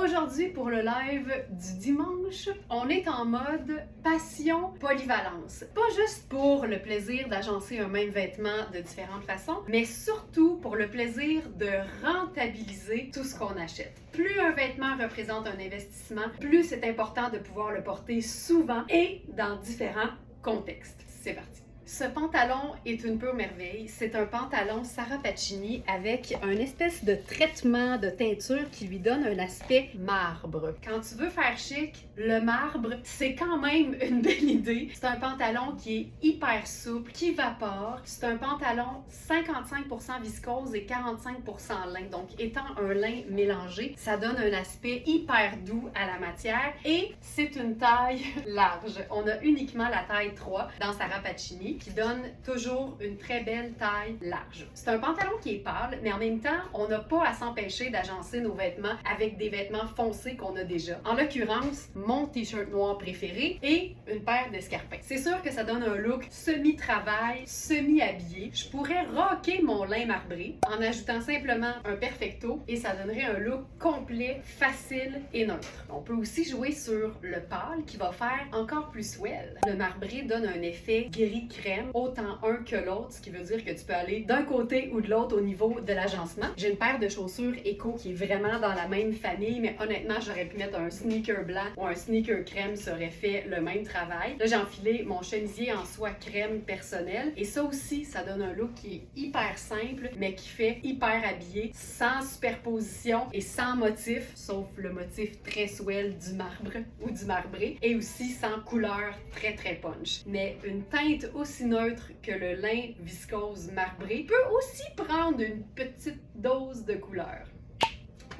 Aujourd'hui, pour le live du dimanche, on est en mode passion polyvalence. Pas juste pour le plaisir d'agencer un même vêtement de différentes façons, mais surtout pour le plaisir de rentabiliser tout ce qu'on achète. Plus un vêtement représente un investissement, plus c'est important de pouvoir le porter souvent et dans différents contextes. C'est parti! Ce pantalon est une pure merveille. C'est un pantalon Sara Pacini avec un espèce de traitement de teinture qui lui donne un aspect marbre. Quand tu veux faire chic, le marbre, c'est quand même une belle idée. C'est un pantalon qui est hyper souple, qui vapore. C'est un pantalon 55% viscose et 45% lin. Donc, étant un lin mélangé, ça donne un aspect hyper doux à la matière et c'est une taille large. On a uniquement la taille 3 dans Sara Pacini, qui donne toujours une très belle taille large. C'est un pantalon qui est pâle, mais en même temps, on n'a pas à s'empêcher d'agencer nos vêtements avec des vêtements foncés qu'on a déjà. En l'occurrence, mon t-shirt noir préféré et une paire d'escarpins. C'est sûr que ça donne un look semi-travail, semi-habillé. Je pourrais rocker mon lin marbré en ajoutant simplement un perfecto et ça donnerait un look complet, facile et neutre. On peut aussi jouer sur le pâle qui va faire encore plus swell. Le marbré donne un effet gris-crème, autant un que l'autre, ce qui veut dire que tu peux aller d'un côté ou de l'autre au niveau de l'agencement. J'ai une paire de chaussures Eco qui est vraiment dans la même famille, mais honnêtement, j'aurais pu mettre un sneaker blanc ou un sneaker crème, ça aurait fait le même travail. Là, j'ai enfilé mon chemisier en soie crème personnel et ça aussi, ça donne un look qui est hyper simple, mais qui fait hyper habillé, sans superposition et sans motif, sauf le motif très swell du marbre ou du marbré, et aussi sans couleur très punch. Mais une teinte aussi neutre que le lin viscose marbré peut aussi prendre une petite dose de couleur.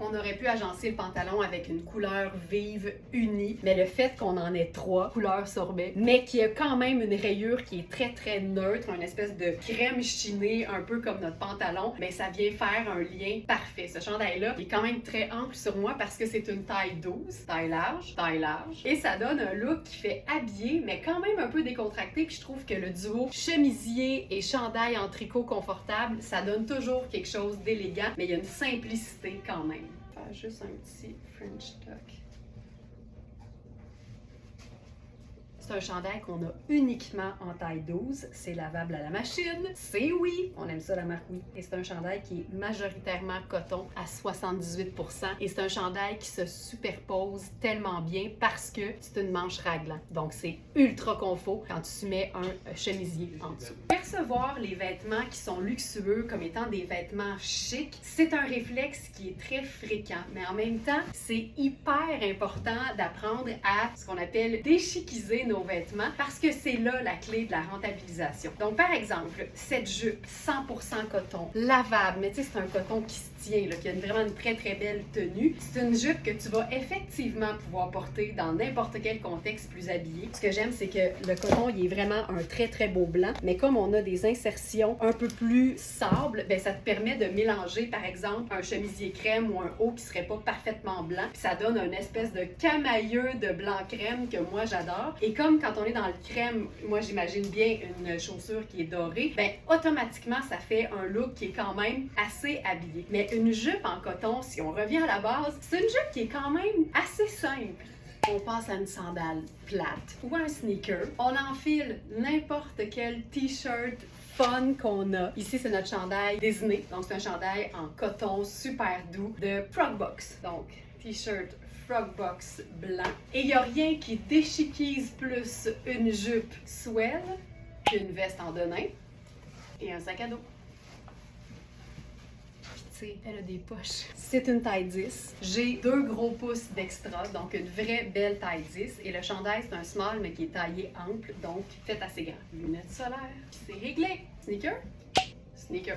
On aurait pu agencer le pantalon avec une couleur vive unie, mais le fait qu'on en ait 3 couleurs sorbet, mais qu'il y a quand même une rayure qui est très neutre, une espèce de crème chinée, un peu comme notre pantalon, mais ça vient faire un lien parfait. Ce chandail-là est quand même très ample sur moi parce que c'est une taille 12, taille large, et ça donne un look qui fait habillé, mais quand même un peu décontracté, puis je trouve que le duo chemisier et chandail en tricot confortable, ça donne toujours quelque chose d'élégant, mais il y a une simplicité quand même. Juste un petit French tuck. C'est un chandail qu'on a uniquement en taille 12. C'est lavable à la machine. C'est oui! On aime ça, la marque oui. Et c'est un chandail qui est majoritairement coton à 78%. Et c'est un chandail qui se superpose tellement bien parce que c'est une manche raglan. Donc, c'est ultra confort quand tu mets un chemisier en dessous. Percevoir les vêtements qui sont luxueux comme étant des vêtements chics, c'est un réflexe qui est très fréquent. Mais en même temps, c'est hyper important d'apprendre à ce qu'on appelle déchiquiser nos vêtements parce que c'est là la clé de la rentabilisation. Donc, par exemple, cette jupe 100% coton, lavable, mais tu sais, c'est un coton qui se tient, là, qui a vraiment une très belle tenue. C'est une jupe que tu vas effectivement pouvoir porter dans n'importe quel contexte plus habillé. Ce que j'aime, c'est que le coton, il est vraiment un très beau blanc, mais comme on a des insertions un peu plus sable, ben ça te permet de mélanger, par exemple, un chemisier crème ou un haut qui serait pas parfaitement blanc, puis ça donne une espèce de camailleux de blanc crème que moi j'adore. Et comme quand on est dans le crème, moi j'imagine bien une chaussure qui est dorée, ben automatiquement ça fait un look qui est quand même assez habillé. Mais une jupe en coton, si on revient à la base, c'est une jupe qui est quand même assez simple. On passe à une sandale plate ou à un sneaker. On enfile n'importe quel t-shirt fun qu'on a. Ici, c'est notre chandail Disney. Donc, c'est un chandail en coton super doux de Frogbox. Donc, t-shirt Frogbox blanc. Et il n'y a rien qui déchiquise plus une jupe swell qu'une veste en denim et un sac à dos. Elle a des poches. C'est une taille 10. J'ai 2 gros pouces d'extra, donc une vraie belle taille 10. Et le chandail, c'est un small, mais qui est taillé ample, donc fait assez grand. Lunettes solaires, puis c'est réglé. Sneaker? Sneaker.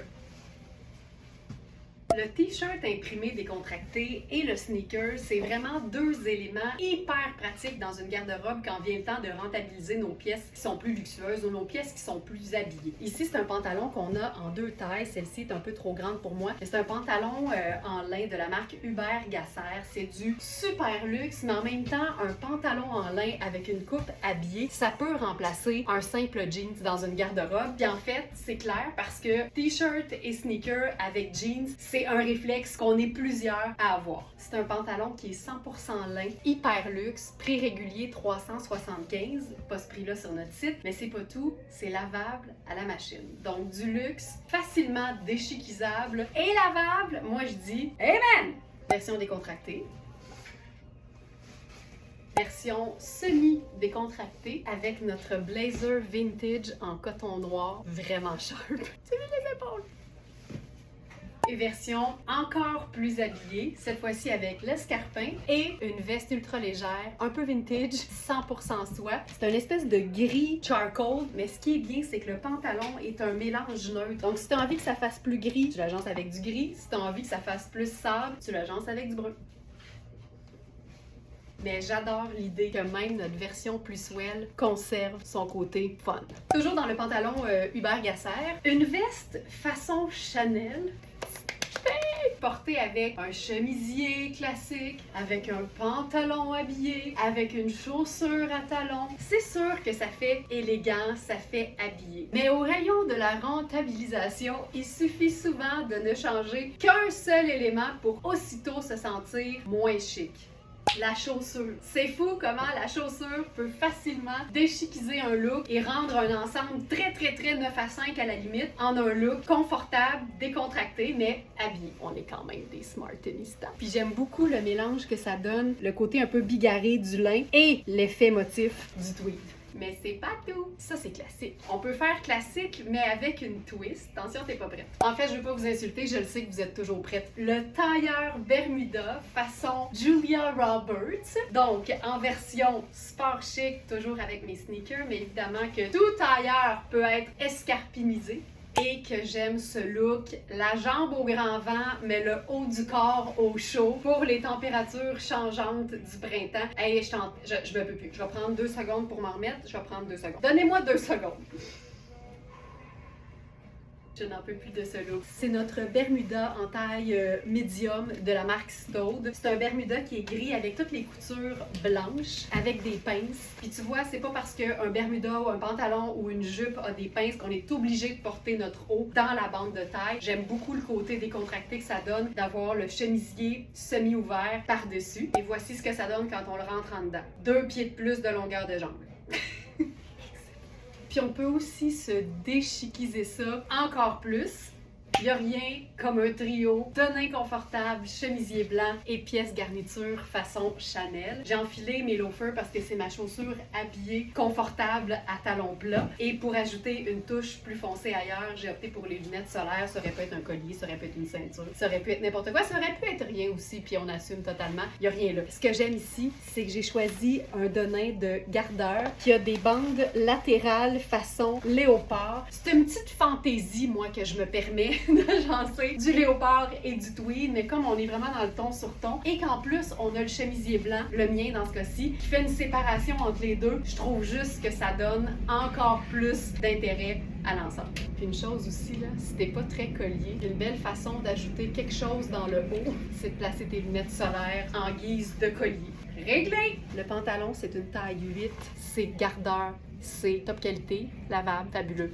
Le t-shirt imprimé décontracté et le sneaker, c'est vraiment 2 éléments hyper pratiques dans une garde-robe quand vient le temps de rentabiliser nos pièces qui sont plus luxueuses ou nos pièces qui sont plus habillées. Ici, c'est un pantalon qu'on a en 2 tailles. Celle-ci est un peu trop grande pour moi. C'est un pantalon en lin de la marque Hubert Gasser. C'est du super luxe, mais en même temps, un pantalon en lin avec une coupe habillée, ça peut remplacer un simple jeans dans une garde-robe. Puis en fait, c'est clair parce que t-shirt et sneaker avec jeans, c'est C'est un réflexe qu'on est plusieurs à avoir. C'est un pantalon qui est 100% lin, hyper luxe, prix régulier 375, pas ce prix-là sur notre site, mais c'est pas tout, c'est lavable à la machine. Donc du luxe, facilement déchiquisable et lavable, moi je dis amen! Version décontractée. Version semi-décontractée avec notre blazer vintage en coton noir, vraiment sharp. Tu veux les épaules? Et version encore plus habillée, cette fois-ci avec l'escarpin et une veste ultra légère, un peu vintage, 100% soie. C'est une espèce de gris charcoal, mais ce qui est bien, c'est que le pantalon est un mélange neutre. Donc si tu as envie que ça fasse plus gris, tu l'agences avec du gris. Si tu as envie que ça fasse plus sable, tu l'agences avec du brun. Mais j'adore l'idée que même notre version plus swell conserve son côté fun. Toujours dans le pantalon Hubert Gasser, une veste façon Chanel, portée avec un chemisier classique, avec un pantalon habillé, avec une chaussure à talons. C'est sûr que ça fait élégant, ça fait habillé. Mais au rayon de la rentabilisation, il suffit souvent de ne changer qu'un seul élément pour aussitôt se sentir moins chic. La chaussure. C'est fou comment la chaussure peut facilement déchiquiser un look et rendre un ensemble très 9 à 5 à la limite en un look confortable, décontracté, mais habillé. On est quand même des smartinistas. Puis j'aime beaucoup le mélange que ça donne, le côté un peu bigarré du lin et l'effet motif du tweed. Mais c'est pas tout. Ça, c'est classique. On peut faire classique, mais avec une twist. Attention, t'es pas prête. En fait, je veux pas vous insulter, je le sais que vous êtes toujours prête. Le tailleur Bermuda façon Julia Roberts. Donc, en version sport chic, toujours avec mes sneakers, mais évidemment que tout tailleur peut être escarpinisé. Et que j'aime ce look, la jambe au grand vent, mais le haut du corps au chaud pour les températures changeantes du printemps. Hey, je me peux plus. Je vais prendre 2 secondes pour m'en remettre. Je vais prendre 2 secondes. Donnez-moi 2 secondes. Je n'en peux plus de ce look. C'est notre Bermuda en taille médium de la marque Stode. C'est un Bermuda qui est gris avec toutes les coutures blanches, avec des pinces. Puis tu vois, c'est pas parce qu'un Bermuda ou un pantalon ou une jupe a des pinces qu'on est obligé de porter notre haut dans la bande de taille. J'aime beaucoup le côté décontracté que ça donne d'avoir le chemisier semi-ouvert par-dessus. Et voici ce que ça donne quand on le rentre en dedans. 2 pieds de plus de longueur de jambe. Puis on peut aussi se déchiquiser ça encore plus. Il n'y a rien comme un trio de nains confortables, chemisier blanc et pièces garniture façon Chanel. J'ai enfilé mes loafers parce que c'est ma chaussure habillée, confortable à talons plats. Et pour ajouter une touche plus foncée ailleurs, j'ai opté pour les lunettes solaires. Ça aurait pu être un collier, ça aurait pu être une ceinture, ça aurait pu être n'importe quoi, ça aurait pu être rien aussi, puis on assume totalement. Il n'y a rien là. Ce que j'aime ici, c'est que j'ai choisi un denim de gardeur qui a des bandes latérales façon léopard. C'est une petite fantaisie, moi, que je me permets d'agencer du léopard et du tweed, mais comme on est vraiment dans le ton sur ton, et qu'en plus on a le chemisier blanc, le mien dans ce cas-ci, qui fait une séparation entre les deux, je trouve juste que ça donne encore plus d'intérêt à l'ensemble. Puis une chose aussi, là, si t'es pas très collier, une belle façon d'ajouter quelque chose dans le haut, c'est de placer tes lunettes solaires en guise de collier. Réglé! Le pantalon, c'est une taille 8, c'est gardeur, c'est top qualité, lavable, fabuleux.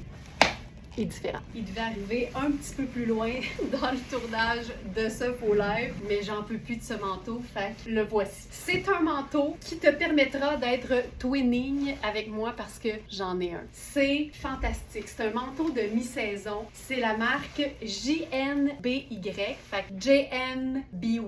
Et différent. Il devait arriver un petit peu plus loin dans le tournage de ce faux live, mais j'en peux plus de ce manteau, fait que le voici. C'est un manteau qui te permettra d'être twinning avec moi parce que j'en ai un. C'est fantastique. C'est un manteau de mi-saison. C'est la marque JNBY, fait que JNBY,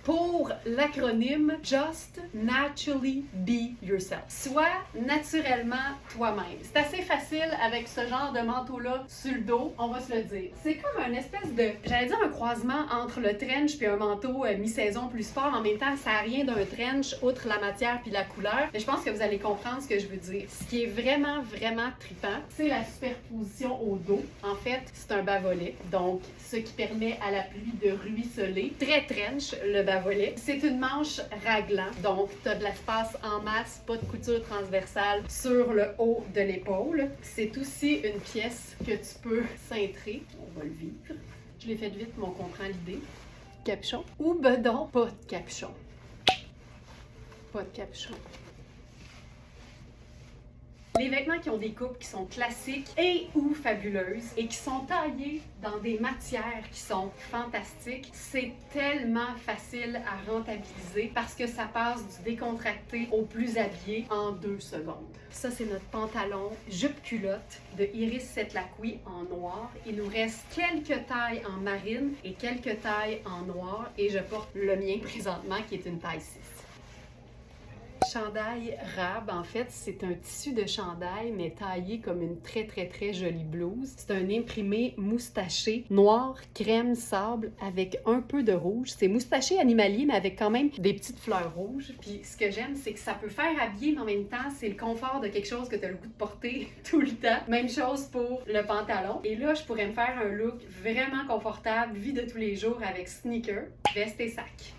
pour l'acronyme Just Naturally Be Yourself. Sois naturellement toi-même. C'est assez facile avec ce genre de manteau-là sur le dos, on va se le dire. C'est comme un espèce de, j'allais dire un croisement entre le trench puis un manteau mi-saison plus sport. En même temps, ça n'a rien d'un trench, outre la matière puis la couleur. Mais je pense que vous allez comprendre ce que je veux dire. Ce qui est vraiment trippant, c'est la superposition au dos. En fait, c'est un bas-volet, donc ce qui permet à la pluie de ruisseler. Très trench, le bas-volet. C'est une manche raglan, donc tu as de l'espace en masse, pas de couture transversale sur le haut de l'épaule. C'est aussi une pièce que tu peux cintrer. On va le vivre. Je l'ai fait vite, mais on comprend l'idée. Capuchon. Ou bedon. Pas de capuchon. Pas de capuchon. Les vêtements qui ont des coupes qui sont classiques et ou fabuleuses et qui sont taillés dans des matières qui sont fantastiques, c'est tellement facile à rentabiliser parce que ça passe du décontracté au plus habillé en 2 secondes. Ça, c'est notre pantalon jupe-culotte de Iris Setlacqui en noir. Il nous reste quelques tailles en marine et quelques tailles en noir et je porte le mien présentement qui est une taille 6. Chandail rab, en fait, c'est un tissu de chandail, mais taillé comme une très jolie blouse. C'est un imprimé moustaché, noir, crème, sable, avec un peu de rouge. C'est moustaché animalier, mais avec quand même des petites fleurs rouges. Puis ce que j'aime, c'est que ça peut faire habiller, mais en même temps, c'est le confort de quelque chose que tu as le goût de porter tout le temps. Même chose pour le pantalon. Et là, je pourrais me faire un look vraiment confortable, vie de tous les jours, avec sneakers, veste et sac.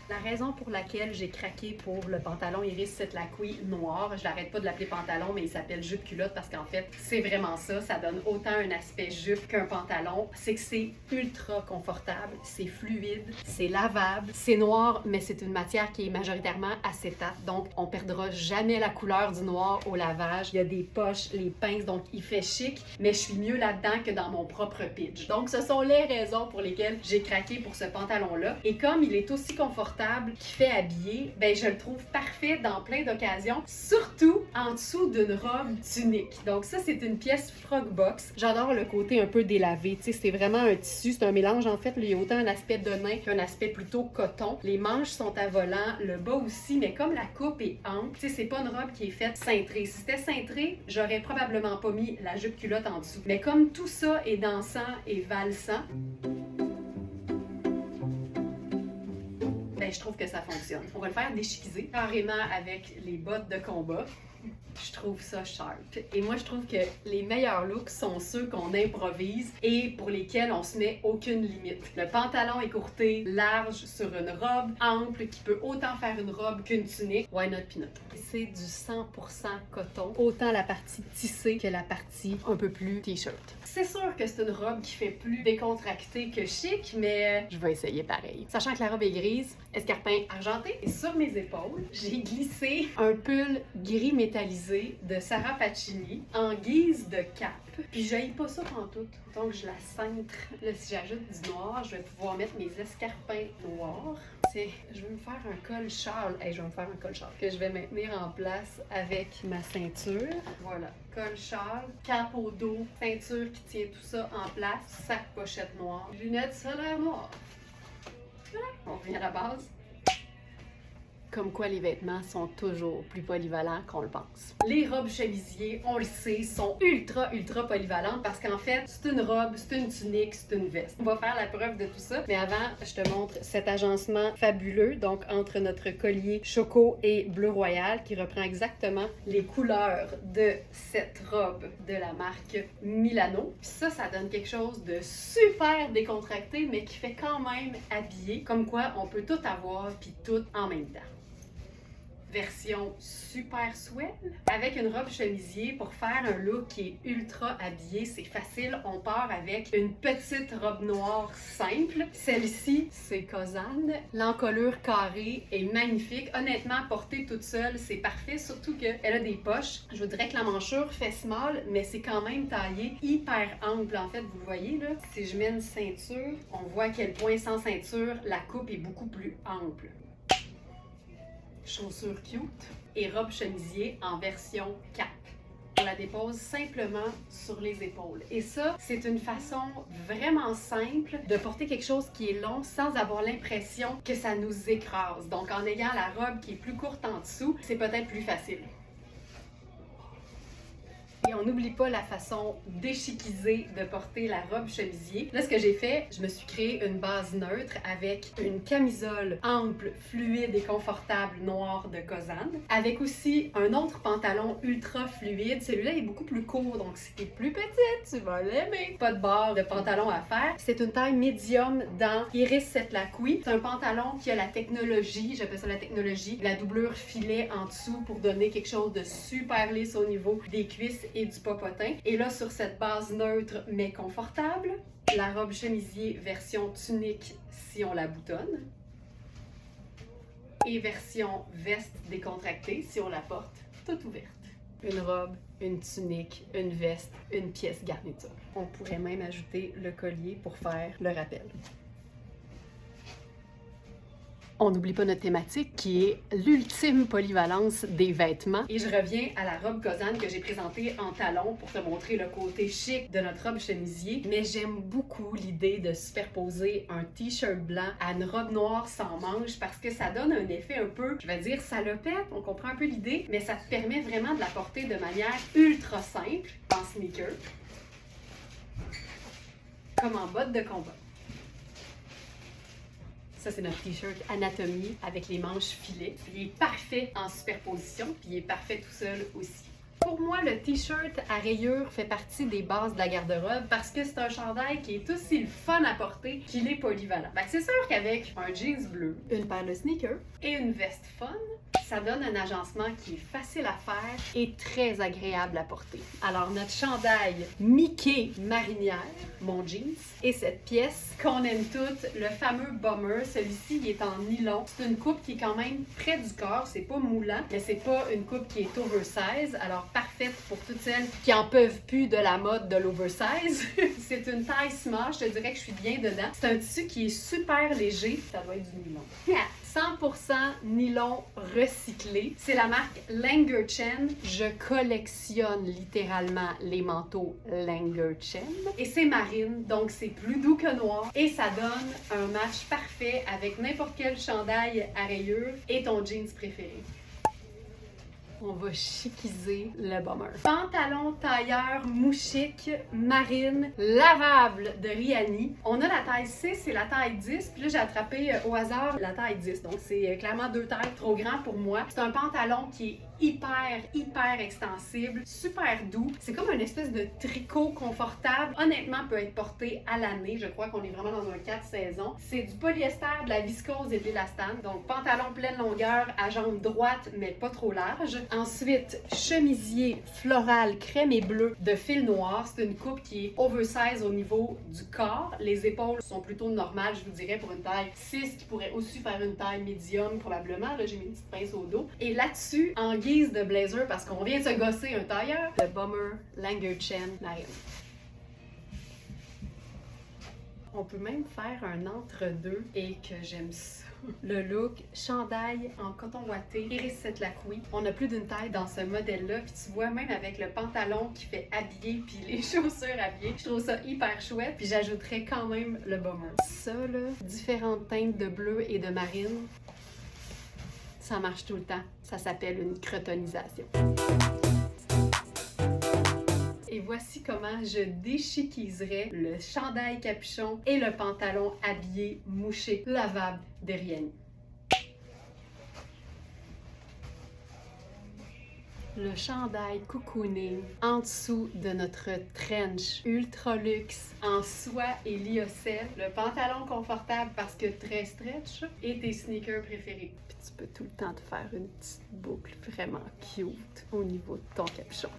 La raison pour laquelle j'ai craqué pour le pantalon Iris Setlacqui noir, je n'arrête pas de l'appeler pantalon, mais il s'appelle jupe-culotte parce qu'en fait, c'est vraiment ça. Ça donne autant un aspect jupe qu'un pantalon. C'est que c'est ultra confortable, c'est fluide, c'est lavable, c'est noir, mais c'est une matière qui est majoritairement acétate. Donc, on perdra jamais la couleur du noir au lavage. Il y a des poches, les pinces, donc il fait chic, mais je suis mieux là-dedans que dans mon propre pitch. Donc, ce sont les raisons pour lesquelles j'ai craqué pour ce pantalon-là. Et comme il est aussi confortable qui fait habiller, ben je le trouve parfait dans plein d'occasions, surtout en dessous d'une robe tunique. Donc ça, c'est une pièce frog box. J'adore le côté un peu délavé, tu sais, c'est vraiment un tissu, c'est un mélange en fait, il y a autant un aspect de nain qu'un aspect plutôt coton. Les manches sont à volant, le bas aussi, mais comme la coupe est ample, tu sais, c'est pas une robe qui est faite cintrée. Si c'était cintré, j'aurais probablement pas mis la jupe culotte en dessous. Mais comme tout ça est dansant et valsant, ben, je trouve que ça fonctionne. On va le faire déchiquiser carrément avec les bottes de combat. Je trouve ça sharp. Et moi, je trouve que les meilleurs looks sont ceux qu'on improvise et pour lesquels on se met aucune limite. Le pantalon écourté, large sur une robe, ample, qui peut autant faire une robe qu'une tunique. Why not peanut? C'est du 100% coton. Autant la partie tissée que la partie un peu plus t-shirt. C'est sûr que c'est une robe qui fait plus décontractée que chic, mais je vais essayer pareil. Sachant que la robe est grise, escarpin argenté. Et sur mes épaules, j'ai glissé un pull gris métallisé de Sarah Pacini en guise de cape. Puis j'haïs pas ça pantoute, donc je la cintre. Là, si j'ajoute du noir, je vais pouvoir mettre mes escarpins noirs. Je vais me faire un col châle. Hey, je vais me faire un col châle que je vais maintenir en place avec ma ceinture. Voilà, col châle, cape au dos, ceinture qui tient tout ça en place, sac pochette noire, lunettes solaires noires. Voilà, on revient à la base. Comme quoi les vêtements sont toujours plus polyvalents qu'on le pense. Les robes chemisiers, on le sait, sont ultra polyvalentes parce qu'en fait, c'est une robe, c'est une tunique, c'est une veste. On va faire la preuve de tout ça. Mais avant, je te montre cet agencement fabuleux, donc entre notre collier choco et bleu royal qui reprend exactement les couleurs de cette robe de la marque Milano. Puis ça donne quelque chose de super décontracté, mais qui fait quand même habillé. Comme quoi, on peut tout avoir puis tout en même temps. Version super swell avec une robe chemisier pour faire un look qui est ultra habillé. C'est facile, on part avec une petite robe noire simple. Celle-ci, c'est Kozan. L'encolure carrée est magnifique. Honnêtement, portée toute seule, c'est parfait, surtout qu'elle a des poches. Je vous dirais que la manchure fait small, mais c'est quand même taillé hyper ample. En fait, vous le voyez là, si je mets une ceinture, on voit à quel point sans ceinture, la coupe est beaucoup plus ample. Chaussures cute et robe chemisier en version cape. On la dépose simplement sur les épaules. Et ça, c'est une façon vraiment simple de porter quelque chose qui est long sans avoir l'impression que ça nous écrase. Donc en ayant la robe qui est plus courte en dessous, c'est peut-être plus facile. Et on n'oublie pas la façon déchiquisée de porter la robe chemisier. Là, ce que j'ai fait, je me suis créé une base neutre avec une camisole ample, fluide et confortable noire de Kozan, avec aussi un autre pantalon ultra fluide. Celui-là est beaucoup plus court, donc si t'es plus petite, tu vas l'aimer. Pas de barre de pantalon à faire. C'est une taille médium dans Iris Setlacqui. C'est un pantalon qui a la technologie, j'appelle ça la technologie, la doublure filet en dessous pour donner quelque chose de super lisse au niveau des cuisses et du popotin. Et là, sur cette base neutre mais confortable, la robe chemisier version tunique si on la boutonne et version veste décontractée si on la porte toute ouverte. Une robe, une tunique, une veste, une pièce garniture. On pourrait même ajouter le collier pour faire le rappel. On n'oublie pas notre thématique qui est l'ultime polyvalence des vêtements. Et je reviens à la robe Kozan que j'ai présentée en talons pour te montrer le côté chic de notre robe chemisier. Mais j'aime beaucoup l'idée de superposer un t-shirt blanc à une robe noire sans manches parce que ça donne un effet un peu, je vais dire, salopette. On comprend un peu l'idée, mais ça te permet vraiment de la porter de manière ultra simple en sneaker, comme en botte de combat. Ça, c'est notre t-shirt Anatomie avec les manches filets. Il est parfait en superposition, puis il est parfait tout seul aussi. Pour moi, le t-shirt à rayures fait partie des bases de la garde-robe parce que c'est un chandail qui est aussi le fun à porter qu'il est polyvalent. C'est sûr qu'avec un jeans bleu, une paire de sneakers et une veste fun, ça donne un agencement qui est facile à faire et très agréable à porter. Alors, notre chandail Mickey marinière, mon jeans, et cette pièce qu'on aime toutes, le fameux bomber. Celui-ci, il est en nylon. C'est une coupe qui est quand même près du corps. C'est pas moulant, mais c'est pas une coupe qui est oversize. Alors, parfaite pour toutes celles qui en peuvent plus de la mode de l'oversize. C'est une taille small. Je te dirais que je suis bien dedans. C'est un tissu qui est super léger. Ça doit être du nylon. 100% nylon recyclé. C'est la marque Langerchen. Je collectionne littéralement les manteaux Langerchen. Et c'est marine, donc c'est plus doux que noir. Et ça donne un match parfait avec n'importe quel chandail à rayures et ton jeans préféré. On va chiquiser le bomber. Pantalon tailleur mouchique marine lavable de Rihanni. On a la taille 6 et la taille 10. Puis là, j'ai attrapé au hasard la taille 10. Donc, c'est clairement deux tailles trop grand pour moi. C'est un pantalon qui est hyper extensible, super doux. C'est comme une espèce de tricot confortable. Honnêtement, peut être porté à l'année. Je crois qu'on est vraiment dans un 4 saisons. C'est du polyester, de la viscose et de l'élastane. Donc, pantalon pleine longueur à jambes droites, mais pas trop large. Ensuite, chemisier floral crème et bleu de fil noir. C'est une coupe qui est oversize au niveau du corps. Les épaules sont plutôt normales, je vous dirais, pour une taille 6 qui pourrait aussi faire une taille médium probablement. Là, j'ai mis une petite pince au dos. Et là-dessus, en guise de blazer, parce qu'on vient de se gosser un tailleur, le bomber Langerchen marine. On peut même faire un entre-deux et que j'aime ça. Le look chandail en coton ouaté, Iris Lacroix. On a plus d'une taille dans ce modèle-là, puis tu vois, même avec le pantalon qui fait habillé, puis les chaussures habillées, je trouve ça hyper chouette, puis j'ajouterais quand même le bomber. Ça, là, différentes teintes de bleu et de marine, ça marche tout le temps. Ça s'appelle une crotonisation. Et voici comment je déchiquiserais le chandail capuchon et le pantalon habillé mouché lavable de Rihanni. Le chandail cocooning en dessous de notre trench ultra luxe en soie et lyocell, le pantalon confortable parce que très stretch et tes sneakers préférés. Puis tu peux tout le temps te faire une petite boucle vraiment cute au niveau de ton capuchon.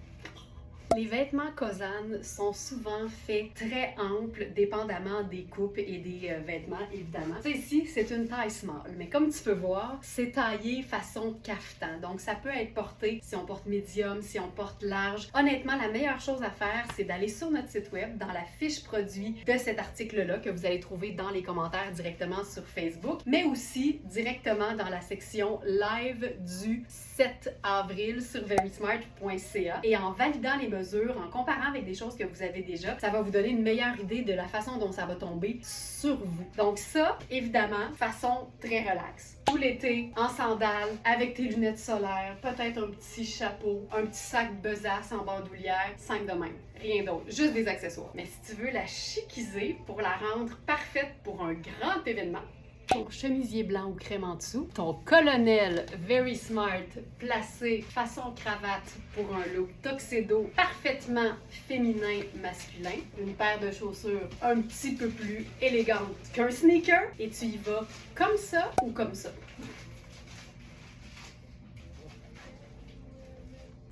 Les vêtements Kozan sont souvent faits très amples, dépendamment des coupes et des vêtements, évidemment. Ça ici, c'est une taille small, mais comme tu peux voir, c'est taillé façon caftan. Donc, ça peut être porté si on porte médium, si on porte large. Honnêtement, la meilleure chose à faire, c'est d'aller sur notre site web, dans la fiche produit de cet article-là, que vous allez trouver dans les commentaires directement sur Facebook, mais aussi directement dans la section live du 7 avril sur verysmart.ca. Et en validant les mesures, en comparant avec des choses que vous avez déjà, ça va vous donner une meilleure idée de la façon dont ça va tomber sur vous. Donc ça, évidemment, façon très relaxe. Tout l'été, en sandales, avec tes lunettes solaires, peut-être un petit chapeau, un petit sac besace en bandoulière, 5 de même. Rien d'autre, juste des accessoires. Mais si tu veux la chiquiser pour la rendre parfaite pour un grand événement, ton chemisier blanc ou crème en dessous, ton colonel Very Smart placé façon cravate pour un look tuxedo parfaitement féminin masculin, une paire de chaussures un petit peu plus élégante qu'un sneaker et tu y vas comme ça ou comme ça.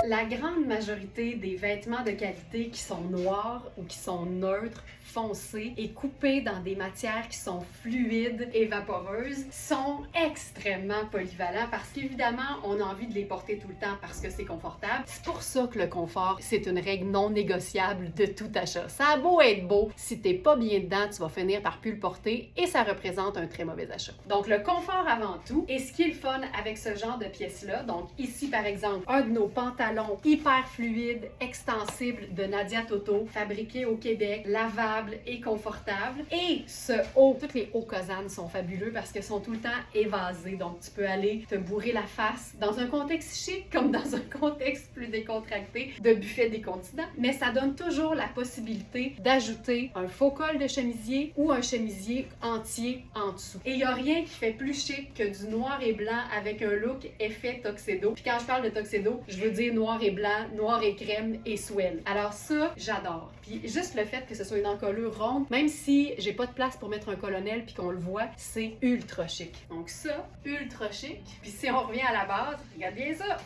La grande majorité des vêtements de qualité qui sont noirs ou qui sont neutres foncés et coupés dans des matières qui sont fluides et vaporeuses sont extrêmement polyvalents parce qu'évidemment, on a envie de les porter tout le temps parce que c'est confortable. C'est pour ça que le confort, c'est une règle non négociable de tout achat. Ça a beau être beau, si t'es pas bien dedans, tu vas finir par plus le porter et ça représente un très mauvais achat. Donc, le confort avant tout. Et ce qui est le fun avec ce genre de pièces-là, donc ici, par exemple, un de nos pantalons hyper fluides, extensibles de Nadia Toto, fabriqué au Québec, lavable et confortable. Et ce haut, tous les hauts Kozan sont fabuleux parce qu'ils sont tout le temps évasés. Donc, tu peux aller te bourrer la face dans un contexte chic comme dans un contexte plus décontracté de buffet des continents. Mais ça donne toujours la possibilité d'ajouter un faux col de chemisier ou un chemisier entier en dessous. Et il n'y a rien qui fait plus chic que du noir et blanc avec un look effet tuxedo. Puis quand je parle de tuxedo, je veux dire noir et blanc, noir et crème et swell. Alors ça, j'adore. Puis juste le fait que ce soit une encolure ronde, même si j'ai pas de place pour mettre un colonel puis qu'on le voit, c'est ultra chic. Donc ça, ultra chic. Puis si on revient à la base, regarde bien ça.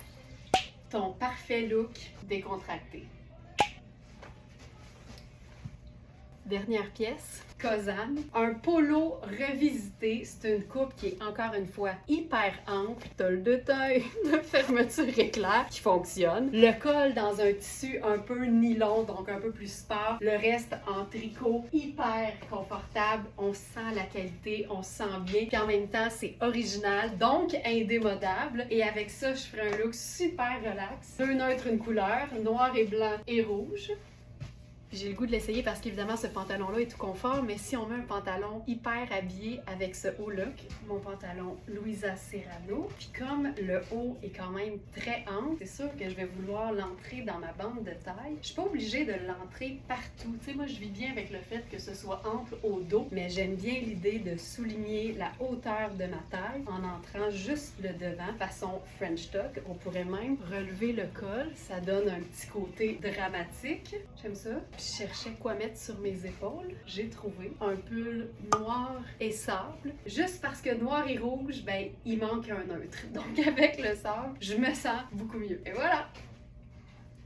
Ton parfait look décontracté. Dernière pièce, Kozan. Un polo revisité. C'est une coupe qui est encore une fois hyper ample. T'as le détail de fermeture éclair qui fonctionne. Le col dans un tissu un peu nylon, donc un peu plus sport. Le reste en tricot, hyper confortable. On sent la qualité, on se sent bien. Puis en même temps, c'est original, donc indémodable. Et avec ça, je ferai un look super relax. Deux neutres, une couleur, noir et blanc et rouge. J'ai le goût de l'essayer parce qu'évidemment, ce pantalon-là est tout confort, mais si on met un pantalon hyper habillé avec ce haut look, mon pantalon Louisa Serrano, puis comme le haut est quand même très ample, c'est sûr que je vais vouloir l'entrer dans ma bande de taille. Je suis pas obligée de l'entrer partout. Tu sais, moi, je vis bien avec le fait que ce soit ample au dos, mais j'aime bien l'idée de souligner la hauteur de ma taille en entrant juste le devant, façon French tuck. On pourrait même relever le col, ça donne un petit côté dramatique. J'aime ça. Je cherchais quoi mettre sur mes épaules. J'ai trouvé un pull noir et sable. Juste parce que noir et rouge, ben, il manque un neutre. Donc avec le sable, je me sens beaucoup mieux. Et voilà!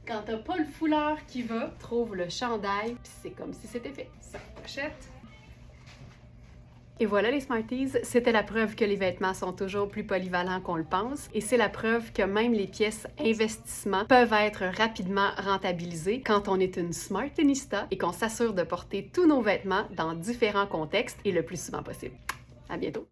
Quand t'as pas le foulard qui va, trouve le chandail, puis c'est comme si c'était fait. Ça pochette. Et voilà les Smarties, c'était la preuve que les vêtements sont toujours plus polyvalents qu'on le pense et c'est la preuve que même les pièces investissement peuvent être rapidement rentabilisées quand on est une Smartinista et qu'on s'assure de porter tous nos vêtements dans différents contextes et le plus souvent possible. À bientôt!